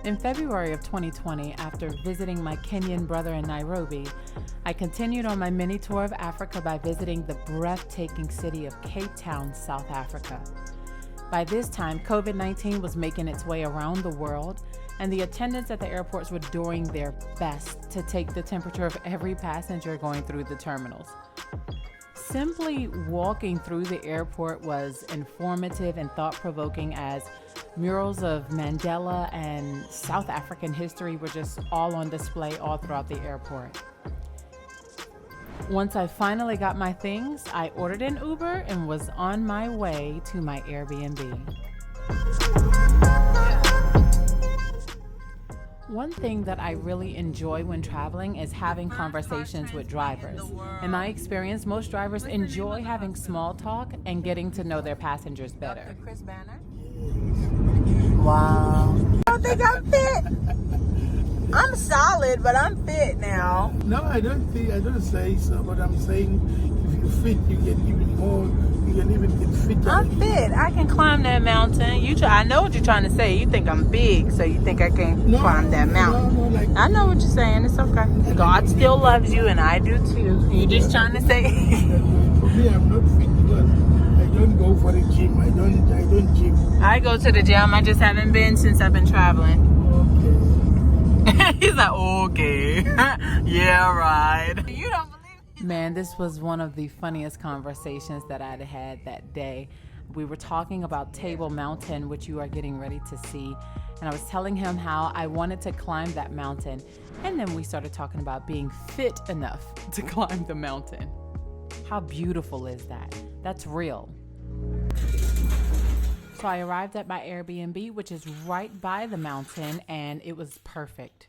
In February of 2020, after visiting my Kenyan brother in Nairobi, I continued on my mini tour of Africa by visiting the breathtaking city of Capetown, South Africa. By this time, COVID-19 was making its way around the world, and the attendants at the airports were doing their best to take the temperature of every passenger going through the terminals. Simply walking through the airport was informative and thought-provoking, as murals of Mandela and South African history were just all on display all throughout the airport. Once I finally got my things, I ordered an Uber and was on my way to my Airbnb. One thing that I really enjoy when traveling is having conversations with drivers. In my experience, most drivers enjoy having small talk and getting to know their passengers better. Wow. I don't think I'm fit. I'm solid, but I'm fit now. No, I don't say so, but I'm saying if you fit, you get even more, you can even get fitter. I'm fit. I can climb that mountain. I know what you're trying to say. You think I'm big, so you think I can climb that mountain. No, I know what you're saying. It's okay. God still loves you, and I do too. You just trying to say. For me, I'm not fit because I don't go for the gym. I don't gym. I go to the gym. I just haven't been since I've been traveling. He's like, okay. Yeah, right. You don't believe me? Man, this was one of the funniest conversations that I'd had that day. We were talking about Table Mountain, which you are getting ready to see. And I was telling him how I wanted to climb that mountain. And then we started talking about being fit enough to climb the mountain. How beautiful is that? That's real. So I arrived at my Airbnb, which is right by the mountain, and it was perfect.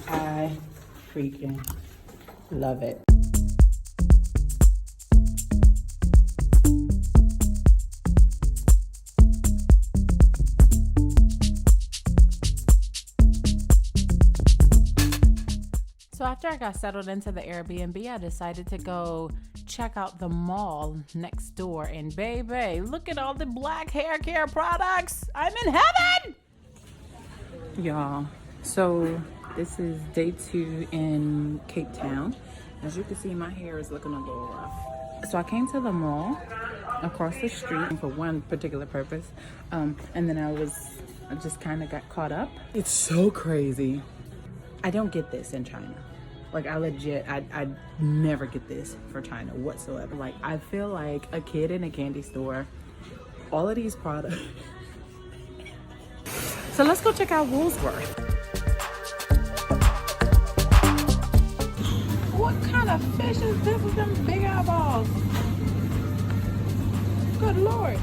I freaking love it. So after I got settled into the Airbnb, I decided to go check out the mall next door. And baby, look at all the black hair care products. I'm in heaven! Y'all, so this is day 2 in Capetown. As you can see, my hair is looking a little rough. So I came to the mall across the street for one particular purpose. And then I just kind of got caught up. It's so crazy. I don't get this in China. Like, I never get this for China whatsoever. Like, I feel like a kid in a candy store. All of these products. So let's go check out Woolworth. What kind of fish is this with them big eyeballs? Good Lord.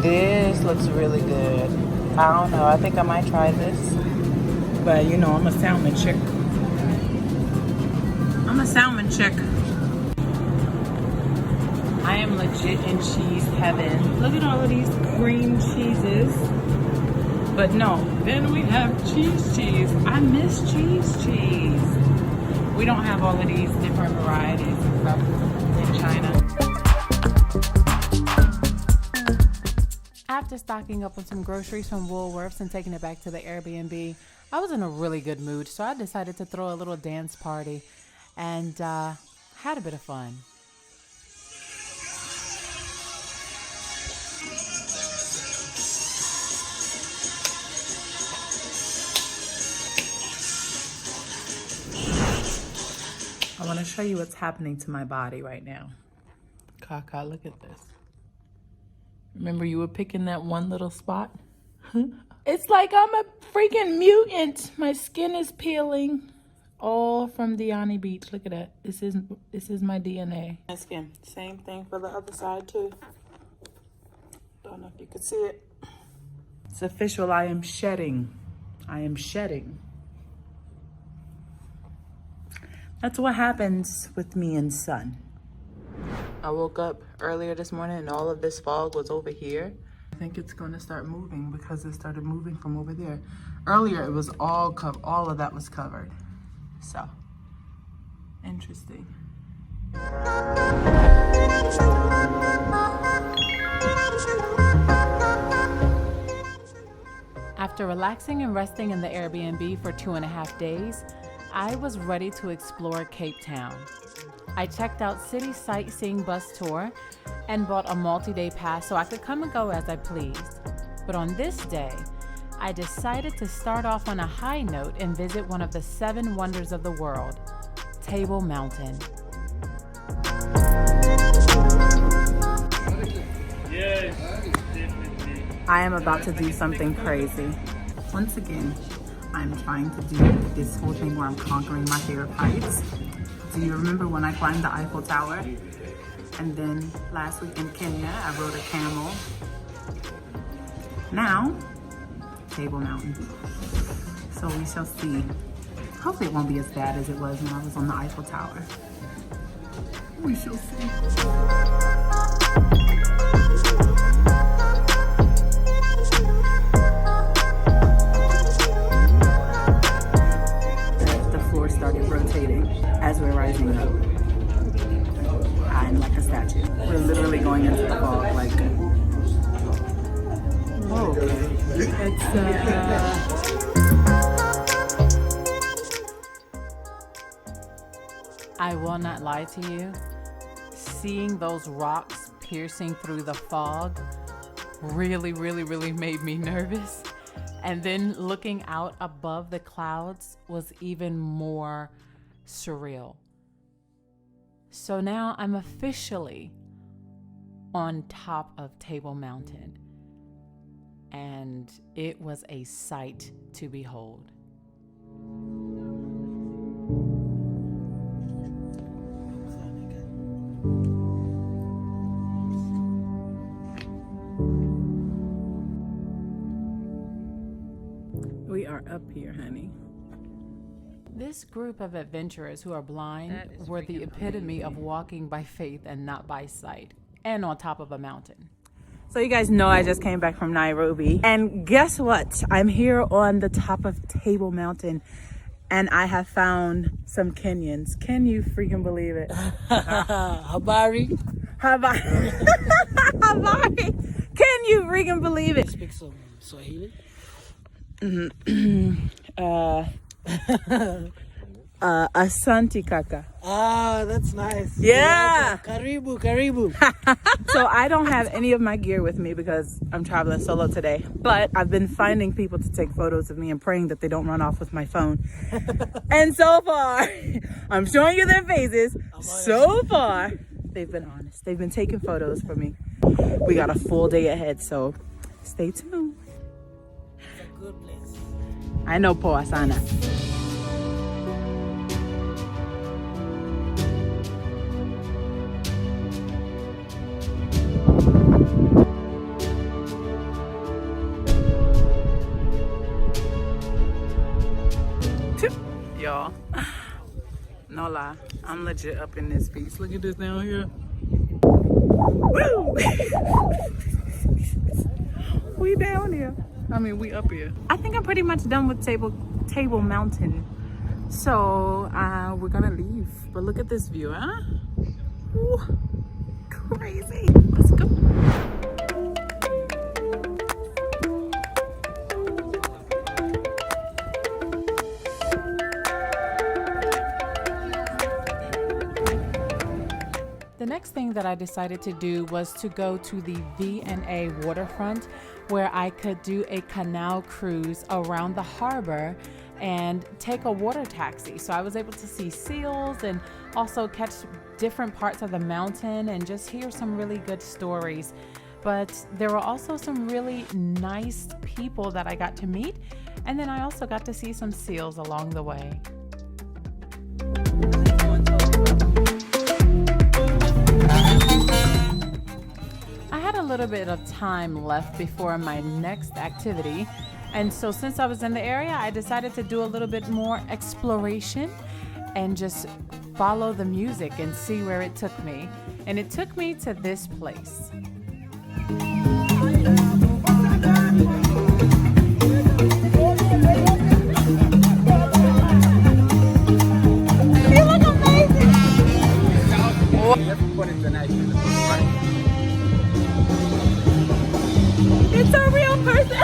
This looks really good. I don't know. I think I might try this. But you know, I'm a salmon chick. I am legit in cheese heaven. Look at all of these cream cheeses. But no, then we have cheese. I miss cheese. We don't have all of these different varieties and stuff in China. After stocking up on some groceries from Woolworths and taking it back to the Airbnb, I was in a really good mood, so I decided to throw a little dance party and had a bit of fun. I want to show you what's happening to my body right now. Kaka, look at this. Remember you were picking that one little spot? It's like I'm a freaking mutant. My skin is peeling. All from 𝗖𝗟𝗖𝗞 Beach. Look at that. This is my DNA. My skin. Same thing for the other side too. Don't know if you can see it. It's official. I am shedding. That's what happens with me and sun. I woke up earlier this morning and all of this fog was over here. I think it's going to start moving because it started moving from over there. Earlier it was all of that was covered. So, interesting. After relaxing and resting in the Airbnb for 2.5 days, I was ready to explore Cape Town. I checked out CitySightseeing bus tour and bought a multi-day pass so I could come and go as I pleased. But on this day, I decided to start off on a high note and visit one of the 7 wonders of the world, Table Mountain. Yes. I am about to do something crazy. Once again, I'm trying to do this whole thing where I'm conquering my fear of heights. Do you remember when I climbed the Eiffel Tower? And then last week in Kenya, I rode a camel. Now, Table Mountain. So we shall see. Hopefully it won't be as bad as it was when I was on the Eiffel Tower. We shall see. Started rotating as we're rising up. I'm like a statue. We're literally going into the fog, like, oh, I will not lie to you. Seeing those rocks piercing through the fog really made me nervous. And then looking out above the clouds was even more surreal. So now I'm officially on top of Table Mountain, and it was a sight to behold. We are up here, honey. This group of adventurers who are blind were the epitome of walking by faith and not by sight, and on top of a mountain. So you guys know I just came back from Nairobi, and guess what? I'm here on the top of Table Mountain, and I have found some Kenyans. Can you freaking believe it? Habari. Habari. Can you freaking believe it? Speak some Swahili. Asante kaka. Ah, that's nice. Yeah. Karibu. So I don't have any of my gear with me because I'm traveling solo today, but I've been finding people to take photos of me and praying that they don't run off with my phone. And so far, I'm showing you their faces. So far, they've been honest. They've been taking photos for me. We got a full day ahead, so stay tuned. It's a good place. I know poa sana. Y'all, no lie, I'm legit up in this piece. Look at this down here. Woo! We down here. I mean, we up here. I think I'm pretty much done with Table Mountain. So we're gonna leave. But look at this view, huh? Ooh, crazy. Let's go. The next thing that I decided to do was to go to the V&A Waterfront, where I could do a canal cruise around the harbor and take a water taxi. So I was able to see seals and also catch different parts of the mountain and just hear some really good stories. But there were also some really nice people that I got to meet, and then I also got to see some seals along the way. I had a little bit of time left before my next activity, and so since I was in the area, I decided to do a little bit more exploration and just follow the music and see where it took me. And it took me to this place. It's a real person.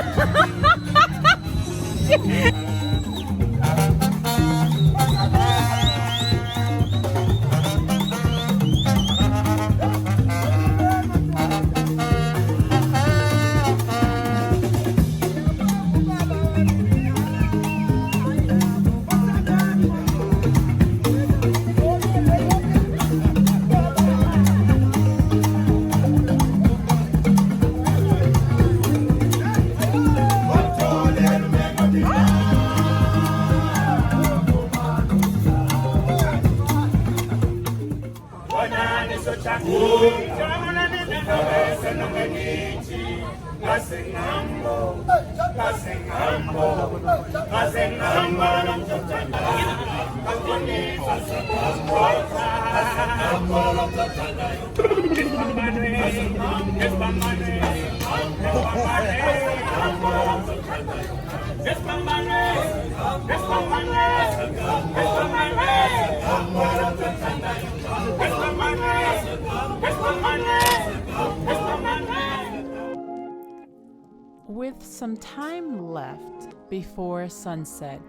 With some time left before sunset,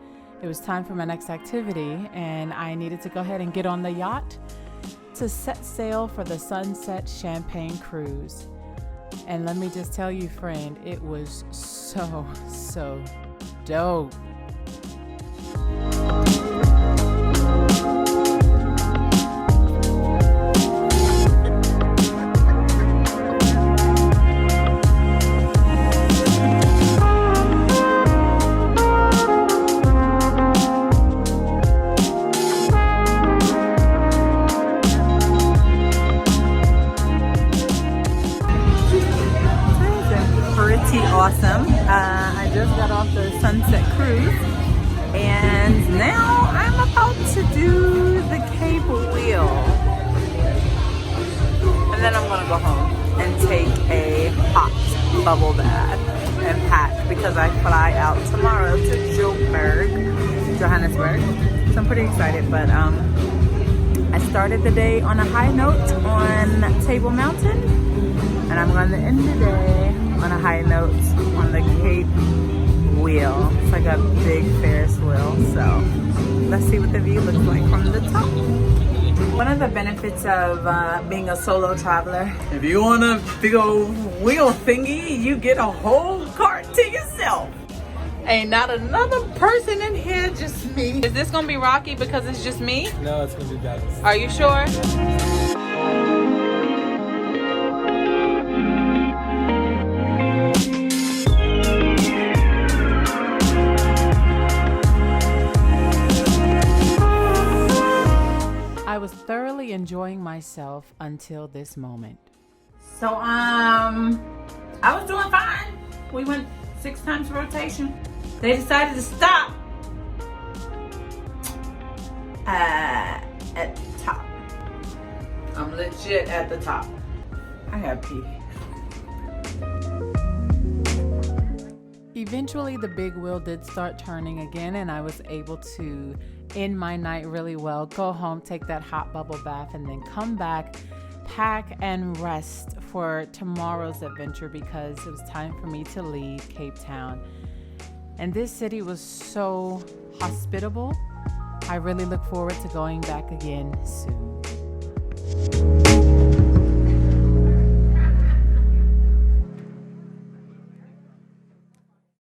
it was time for my next activity, and I needed to go ahead and get on the yacht to set sail for the Sunset Champagne Cruise. And let me just tell you, friend, it was so dope. Awesome. I just got off the Sunset Cruise, and now I'm about to do the Cape Wheel, and then I'm gonna go home and take a hot bubble bath and pack because I fly out tomorrow to Johannesburg. So I'm pretty excited, but I started the day on a high note on Table Mountain, and I'm going to end the day on a high note on the Cape Wheel. It's like a big Ferris wheel, so let's see what the view looks like from the top. One of the benefits of being a solo traveler, if you want a big old wheel thingy, you get a whole cart to yourself. Ain't not another person in here, just me. Is this gonna be rocky because it's just me? No, it's gonna be bad. Are you sure? I was thoroughly enjoying myself until this moment. So, I was doing fine. We went 6 times rotation. They decided to stop at the top. I'm legit at the top. I gotta pee. Eventually, the big wheel did start turning again, and I was able to end my night really well, go home, take that hot bubble bath, and then come back, pack, and rest for tomorrow's adventure because it was time for me to leave Cape Town. And this city was so hospitable. I really look forward to going back again soon.